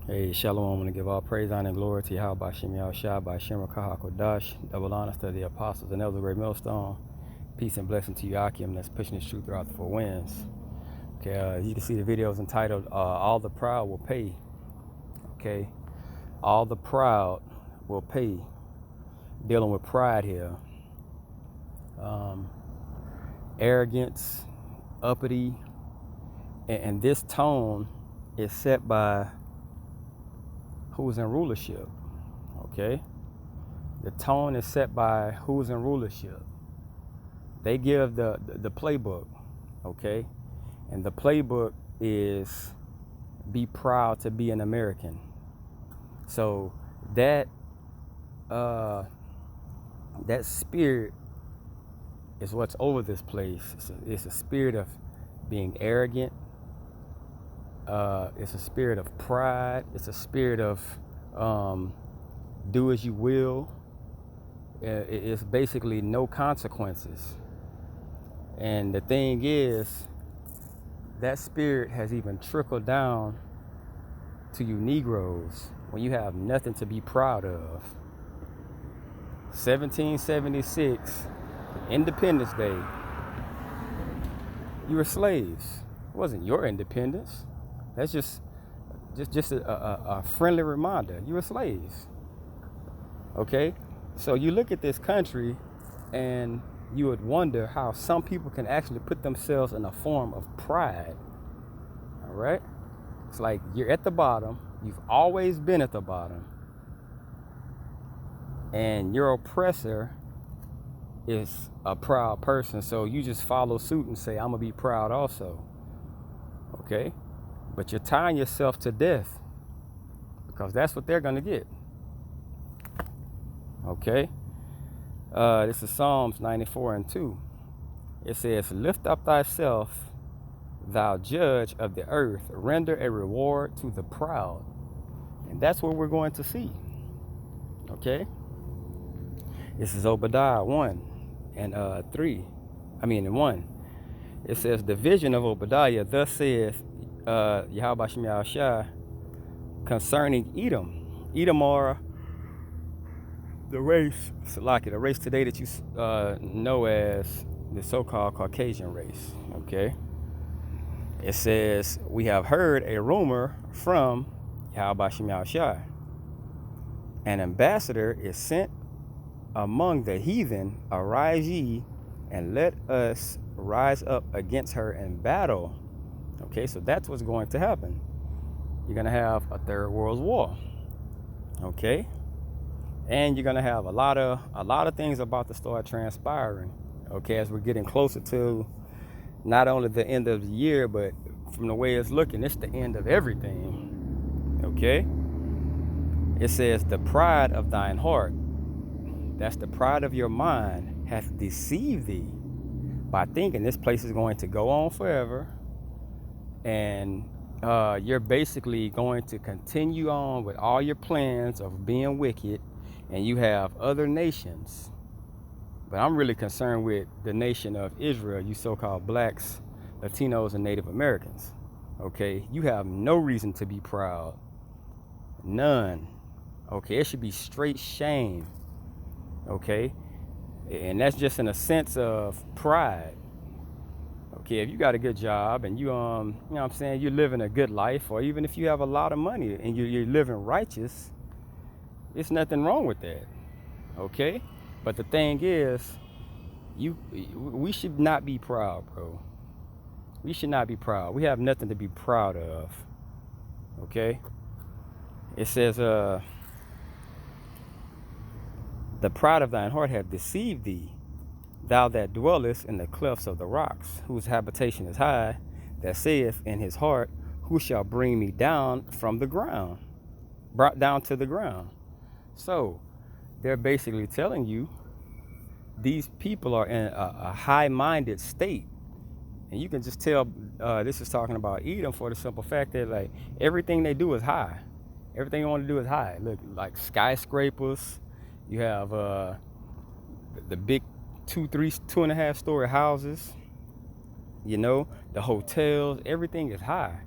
Hey, Shalom. I want to give all praise, honor, and glory to Yahweh Shem Yahushua by Shem Kodash. Double honor to the apostles and elders of the great millstone. Peace and blessing to you, Akim, that's pushing this truth throughout the four winds. Okay, you can see the videos entitled All the Proud Will Pay. Okay, All the Proud Will Pay. Dealing with pride here. Arrogance, uppity, and this tone is set by who's in rulership. Okay, the tone is set by who's in rulership. They give the playbook, okay, and the playbook is be proud to be an American. So that that spirit is what's over this place. It's a spirit of being arrogant. It's a spirit of pride. It's a spirit of do as you will. It's basically no consequences. And the thing is, that spirit has even trickled down to you Negroes when you have nothing to be proud of. 1776, Independence Day, you were slaves. It wasn't your independence. That's just a friendly reminder. You were slaves. Okay? So you look at this country and you would wonder how some people can actually put themselves in a form of pride. All right? It's like you're at the bottom. You've always been at the bottom. And your oppressor is a proud person. So you just follow suit and say, I'm going to be proud also. Okay? But you're tying yourself to death because that's what they're going to get. Okay? This is Psalms 94:2. It says, lift up thyself, thou judge of the earth, render a reward to the proud. And that's what we're going to see. Okay? This is Obadiah 1 and 1. It says, the vision of Obadiah, thus saith Yahweh Shem Yahushua concerning Edom. Edom are the race today that you know as the so-called Caucasian race. Okay? It says, we have heard a rumor from Yahweh Shem Yahushua. An ambassador is sent among the heathen. Arise ye, and let us rise up against her in battle. Okay, so that's what's going to happen. You're going to have a third world war. Okay? And you're going to have a lot of things about to start transpiring. Okay, as we're getting closer to not only the end of the year, but from the way it's looking, it's the end of everything. Okay? It says, the pride of thine heart, that's the pride of your mind, hath deceived thee by thinking this place is going to go on forever. And you're basically going to continue on with all your plans of being wicked. And you have other nations. But I'm really concerned with the nation of Israel, you so-called blacks, Latinos, and Native Americans. Okay? You have no reason to be proud. None. Okay? It should be straight shame. Okay? And that's just in a sense of pride. Okay, if you got a good job and you know what I'm saying, you're living a good life, or even if you have a lot of money and you're living righteous, there's nothing wrong with that. Okay? But the thing is, we should not be proud, bro. We should not be proud. We have nothing to be proud of. Okay? It says, the pride of thine heart hath deceived thee, thou that dwellest in the clefts of the rocks, whose habitation is high, that saith in his heart, who shall bring me down from the ground, brought down to the ground. So they're basically telling you these people are in a high-minded state. And you can just tell this is talking about Edom for the simple fact that like everything they do is high. Everything they want to do is high. Look, like skyscrapers. You have the big 2.5 story houses. You know, the hotels. Everything is high.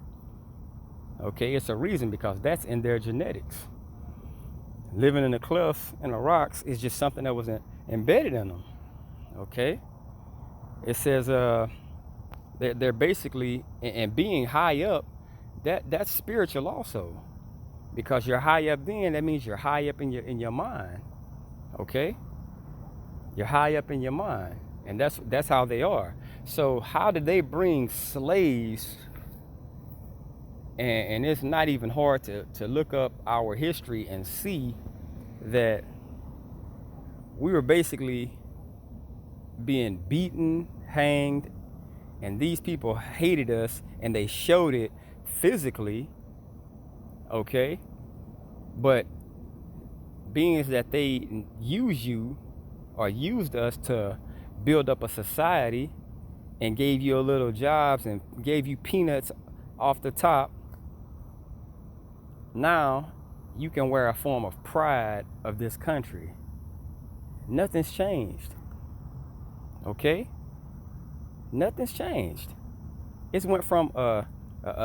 Okay, it's a reason, because that's in their genetics. Living in the cliffs and the rocks is just something that was embedded in them. Okay, it says they're basically, and being high up, that's spiritual also, because you're high up. Then that means you're high up in your mind. Okay, you're high up in your mind, and that's how they are. So how did they bring slaves? And it's not even hard to look up our history and see that we were basically being beaten, hanged, and these people hated us, and they showed it physically. Okay, but being that they use you or used us to build up a society and gave you a little jobs and gave you peanuts off the top, now you can wear a form of pride of this country. Nothing's changed. Okay, nothing's changed. It's went from a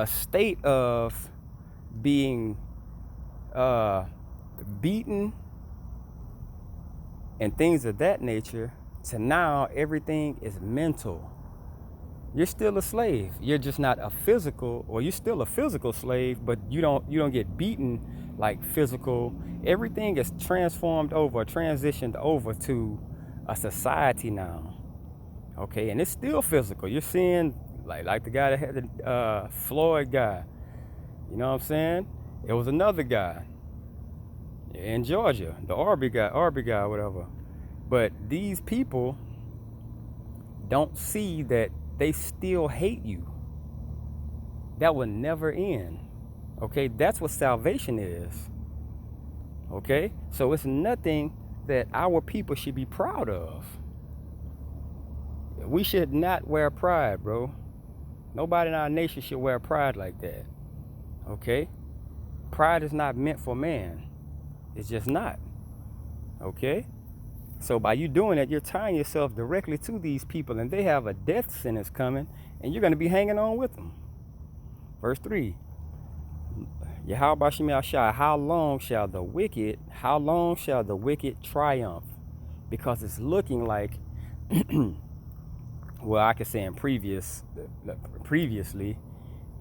state of being beaten and things of that nature to now everything is mental. You're still a slave. You're just not a physical, or you're still a physical slave, but you don't get beaten like physical. Everything is transformed over, transitioned over to a society now. Okay, and it's still physical. You're seeing like the guy that had the Floyd guy. You know what I'm saying? It was another guy in Georgia, the Arbery guy, whatever. But these people don't see that they still hate you. That will never end. Okay, that's what salvation is. Okay, so it's nothing that our people should be proud of. We should not wear pride, bro. Nobody in our nation should wear pride like that. Okay, pride is not meant for man. It's just not. Okay, so by you doing that, you're tying yourself directly to these people, and they have a death sentence coming, and you're going to be hanging on with them. Verse 3, Yahweh Shem Yahshai, how long shall the wicked triumph? Because it's looking like, well, I could say previously,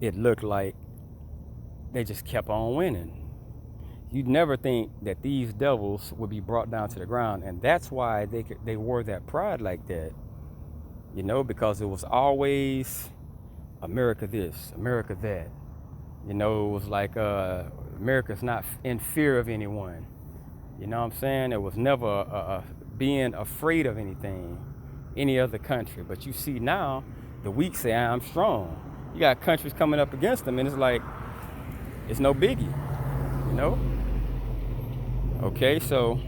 it looked like they just kept on winning. You'd never think that these devils would be brought down to the ground, and that's why they wore that pride like that. You know, because it was always America this, America that. You know, it was like America's not in fear of anyone. You know what I'm saying? It was never being afraid of anything, any other country. But you see now, the weak say, I'm strong. You got countries coming up against them, and it's like, it's no biggie, you know? Okay, so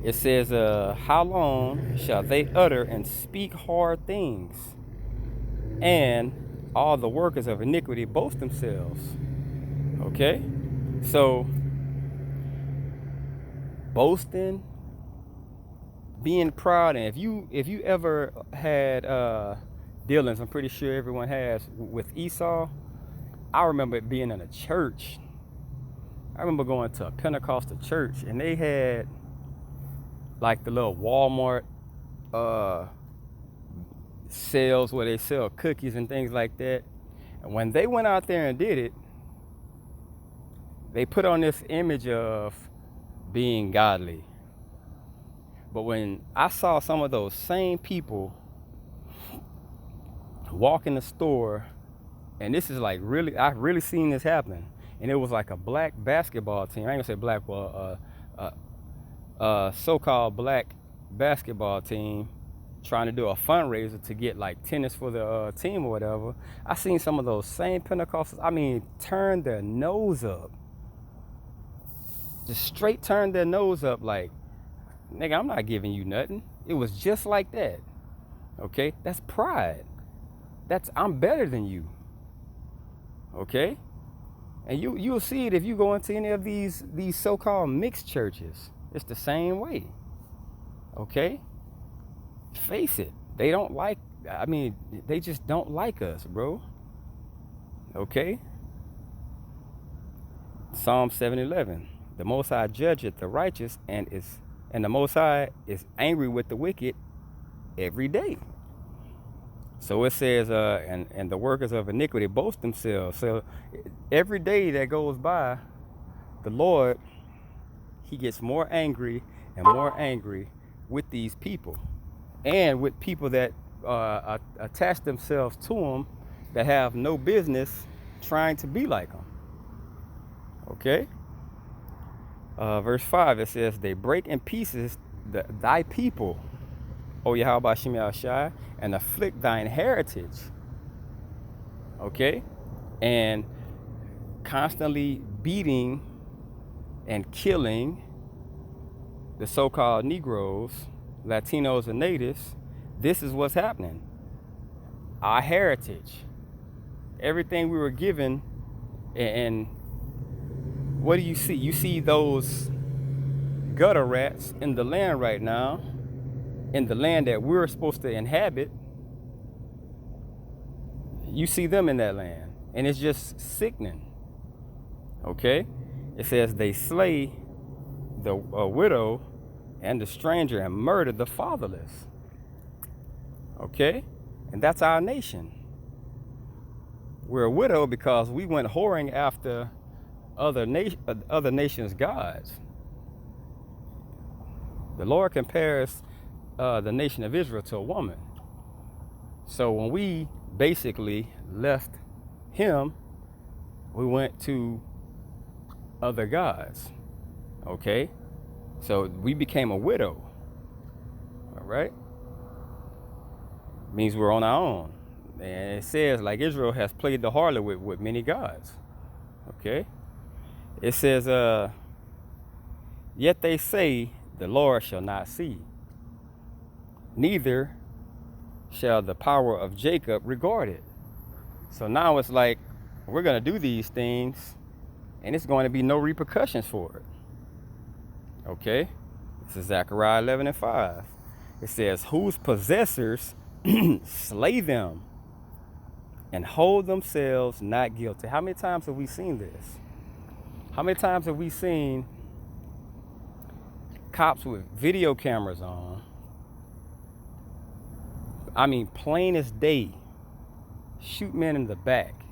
it says, how long shall they utter and speak hard things, and all the workers of iniquity boast themselves? Okay, so boasting, being proud, and if you ever had dealings, I'm pretty sure everyone has, with Esau. I remember it being in a church. I remember going to a Pentecostal church, and they had like the little Walmart sales where they sell cookies and things like that. And when they went out there and did it, they put on this image of being godly. But when I saw some of those same people walk in the store, and this is like really, I've really seen this happen. And it was like a black basketball team. I ain't gonna say black, well, so-called black basketball team trying to do a fundraiser to get like tennis for the team or whatever. I seen some of those same Pentecostals, turn their nose up. Just straight turn their nose up like, nigga, I'm not giving you nothing. It was just like that. Okay? That's pride. I'm better than you. Okay? And you'll see it if you go into any of these so-called mixed churches. It's the same way. Okay? Face it. They don't like, they just don't like us, bro. Okay? Psalm 7:11. The Most High judgeth the righteous, and the Most High is angry with the wicked every day. So it says, and the workers of iniquity boast themselves. So every day that goes by, the Lord, he gets more angry and more angry with these people, and with people that attach themselves to him, that have no business trying to be like him. Okay? Verse 5, it says, they break in pieces thy people, O Yahweh Shem Yahushai, and afflict thine heritage. Okay? And constantly beating and killing the so-called Negroes, Latinos, and natives. This is what's happening. Our heritage, everything we were given, and what do you see? You see those gutter rats in the land right now, in the land that we're supposed to inhabit. You see them in that land, and it's just sickening. Okay? It says they slay the widow and the stranger and murder the fatherless. Okay? And that's our nation. We're a widow because we went whoring after other nations' gods. The Lord compares the nation of Israel to a woman. So when we basically left him, we went to other gods. Okay? So we became a widow. All right? Means we're on our own. And it says, like Israel has played the harlot with many gods. Okay? It says, yet they say, the Lord shall not see, neither shall the power of Jacob regard it. So now it's like, we're going to do these things, and it's going to be no repercussions for it. Okay? This is Zechariah 11:5. It says, whose possessors slay them and hold themselves not guilty. How many times have we seen this? How many times have we seen cops with video cameras on? I mean, plain as day, shoot men in the back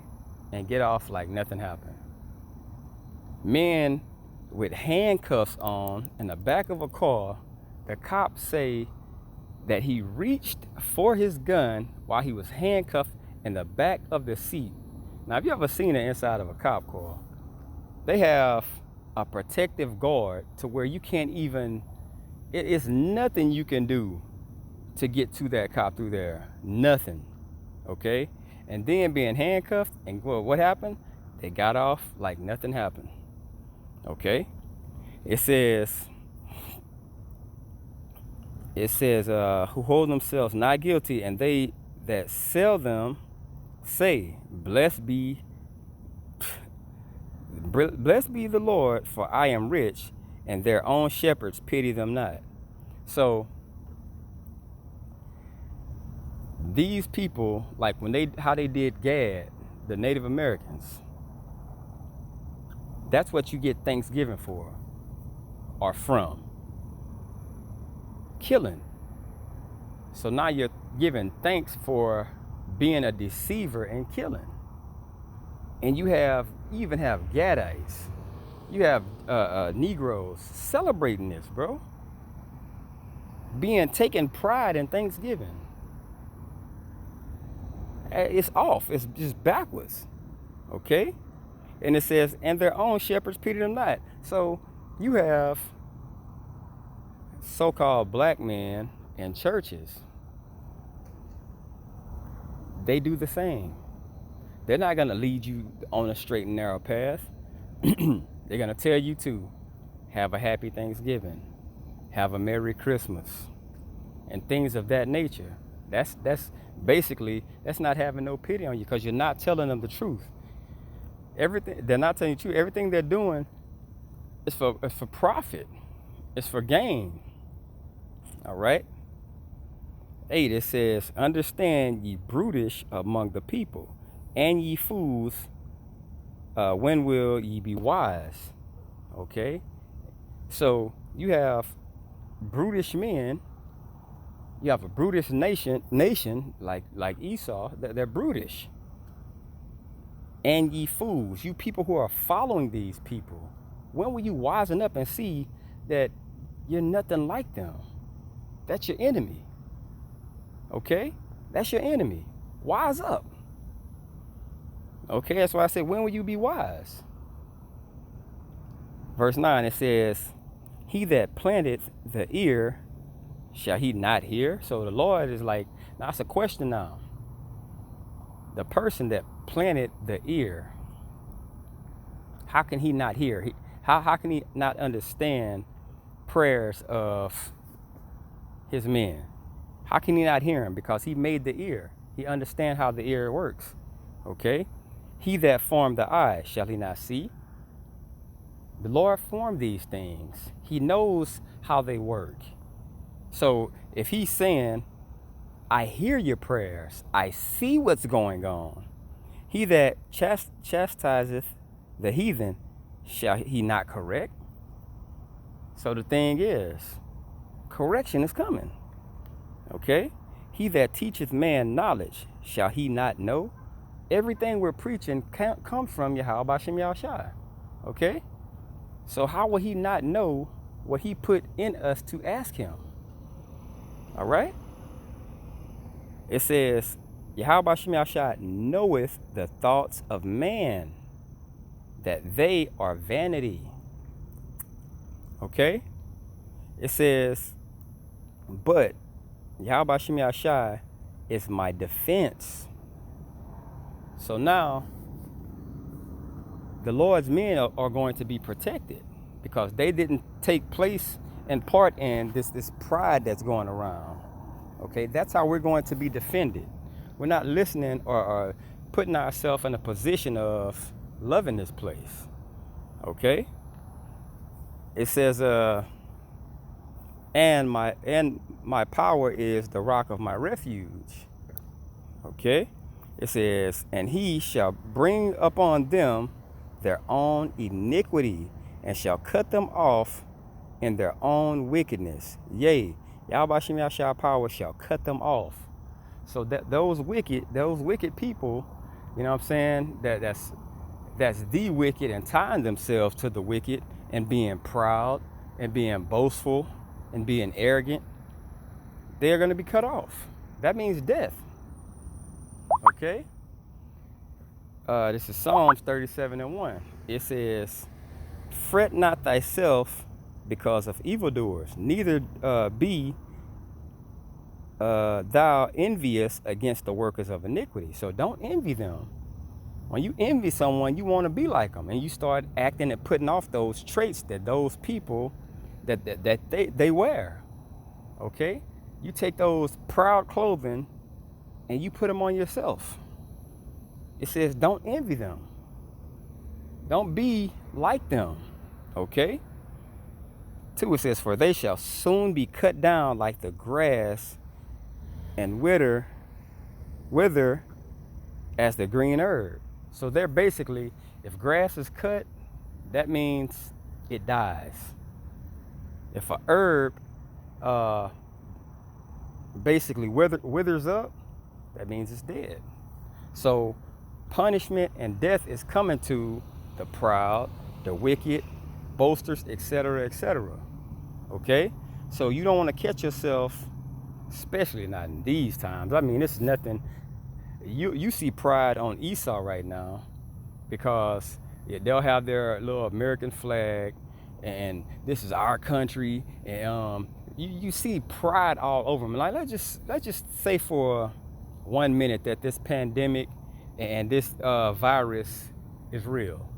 and get off like nothing happened. Men with handcuffs on in the back of a car, the cops say that he reached for his gun while he was handcuffed in the back of the seat. Now, have you ever seen the inside of a cop car? They have a protective guard to where you can't even, it's nothing you can do to get to that cop through there. Nothing. Okay? And then being handcuffed, and well, what happened? They got off like nothing happened. Okay? It says, who hold themselves not guilty, and they that sell them say, blessed be the Lord, for I am rich, and their own shepherds pity them not. So these people, like how they did Gad, the Native Americans, that's what you get Thanksgiving for, or from. Killing. So now you're giving thanks for being a deceiver and killing. And you even have Gadites. You have Negroes celebrating this, bro. Taking pride in Thanksgiving. It's off. It's just backwards. Okay? And it says, and their own shepherds pity them not. So you have so-called black men in churches. They do the same. They're not going to lead you on a straight and narrow path. They're going to tell you to have a happy Thanksgiving, have a Merry Christmas, and things of that nature. That's basically, that's not having no pity on you, because you're not telling them the truth. They're not telling you the truth. Everything they're doing is for profit. It's for gain. All right? 8, it says, understand ye brutish among the people, and ye fools When will ye be wise? Okay, so you have brutish men. You have a brutish nation like Esau. They're brutish. And ye fools, you people who are following these people, when will you wisen up and see that you're nothing like them? That's your enemy. Okay, that's your enemy. Wise up. Okay, that's why I said, when will you be wise? Verse 9, it says, he that planteth the ear, shall he not hear? So the Lord is like, now it's a question now. The person that planted the ear, how can he not hear? How can he not understand prayers of his men? How can he not hear him? Because he made the ear. He understands how the ear works. Okay? He that formed the eye, shall he not see? The Lord formed these things. He knows how they work. So if he's saying, I hear your prayers, I see what's going on. He that chastiseth the heathen, shall he not correct? So the thing is, correction is coming. Okay? He that teacheth man knowledge, shall he not know? Everything we're preaching comes from Yahweh Bashem Yahushai. Okay? So how will he not know what he put in us to ask him? All right? It says, Yahweh Bashem Yahushai knoweth the thoughts of man, that they are vanity. Okay? It says, but Yahweh Bashem Yahushai is my defense. So now, the Lord's men are going to be protected because they didn't take place and part in this pride that's going around. Okay, that's how we're going to be defended. We're not listening or putting ourselves in a position of loving this place. Okay, it says, and my power is the rock of my refuge. Okay, it says, and he shall bring upon them their own iniquity, and shall cut them off in their own wickedness. Yea, Yahweh Shem Yahshua power shall cut them off. So that those wicked people, you know what I'm saying, that's the wicked and tying themselves to the wicked and being proud and being boastful and being arrogant, they're going to be cut off. That means death. Okay? This is Psalms 37:1. It says, fret not thyself because of evildoers, neither be thou envious against the workers of iniquity. So don't envy them. When you envy someone, you want to be like them, and you start acting and putting off those traits that those people that they wear. Okay? You take those proud clothing and you put them on yourself. It says, don't envy them. Don't be like them. Okay? 2, it says, for they shall soon be cut down like the grass and wither as the green herb. So they're basically, if grass is cut, that means it dies. If a herb basically withers up, that means it's dead. So punishment and death is coming to the proud, the wicked, boasters, etc., etc. Okay? So you don't want to catch yourself, especially not in these times. I mean, it's nothing. You see pride on Esau right now because they'll have their little American flag and this is our country, and you see pride all over them. Like let's just say for 1 minute that this pandemic and this virus is real.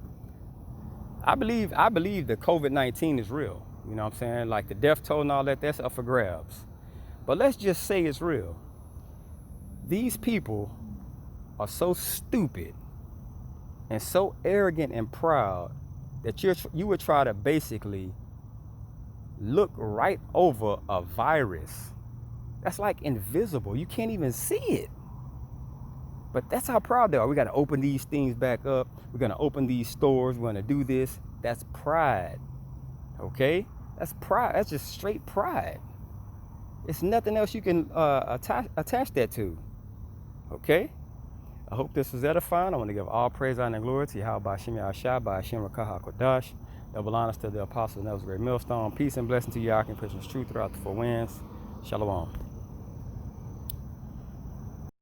I believe the COVID-19 is real. You know what I'm saying? Like the death toll and all that, that's up for grabs. But let's just say it's real. These people are so stupid and so arrogant and proud that you would try to basically look right over a virus that's like invisible. You can't even see it. But that's how proud they are. We got to open these things back up. We're going to open these stores. We're going to do this. That's pride. Okay? That's pride. That's just straight pride. It's nothing else you can attach that to. Okay? I hope this was edifying. I want to give all praise, honor, and glory to Yahweh Hashem Yahshua, by Hashem Rakah HaKodash. Double honors to the apostle, and that was a great millstone. Peace and blessing to Yahweh and Christian's truth throughout the four winds. Shalom.